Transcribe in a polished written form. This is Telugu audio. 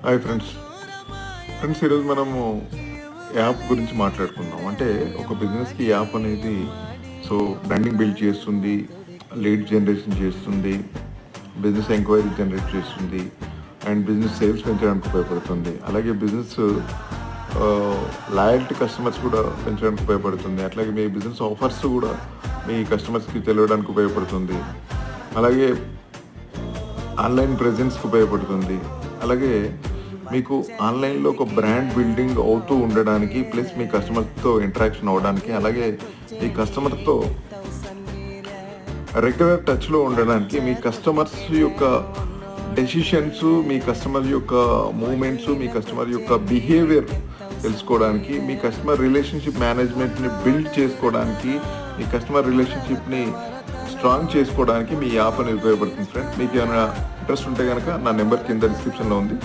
Hi friends. ఈరోజు మనము యాప్ గురించి మాట్లాడుకుందాం. అంటే ఒక బిజినెస్‌కి యాప్ అనేది బ్రాండింగ్ బిల్డ్ చేస్తుంది, లీడ్ జనరేషన్ చేస్తుంది, బిజినెస్ ఎంక్వైరీ జనరేట్ చేస్తుంది అండ్ బిజినెస్ సేల్స్ పెంచడానికి ఉపయోగపడుతుంది. అలాగే బిజినెస్ లాయల్టీ కస్టమర్స్ కూడా పెంచడానికి ఉపయోగపడుతుంది. అట్లాగే మీ బిజినెస్ ఆఫర్స్ కూడా మీ కస్టమర్స్‌కి తెలియడానికి ఉపయోగపడుతుంది. అలాగే ఆన్లైన్ ప్రెజెన్స్‌కి ఉపయోగపడుతుంది. అలాగే మీకు ఆన్లైన్లో ఒక బ్రాండ్ బిల్డింగ్ అవుతూ ఉండడానికి, ప్లస్ మీ కస్టమర్స్తో ఇంటరాక్షన్ అవ్వడానికి, అలాగే మీ కస్టమర్తో రెగ్యులర్ టచ్లో ఉండడానికి, మీ కస్టమర్స్ యొక్క డెసిషన్స్, మీ కస్టమర్ యొక్క మూమెంట్స్, మీ కస్టమర్ యొక్క బిహేవియర్ తెలుసుకోవడానికి, మీ కస్టమర్ రిలేషన్షిప్ మేనేజ్మెంట్ని బిల్డ్ చేసుకోవడానికి, మీ కస్టమర్ రిలేషన్షిప్ని స్ట్రాంగ్ చేసుకోవడానికి మీ యాప్ అనేది ఉపయోగపడుతుంది ఫ్రెండ్. మీకు ఏమైనా ఇంట్రెస్ట్ ఉంటే కనుక నా నెంబర్ కింద డిస్క్రిప్షన్లో ఉంది.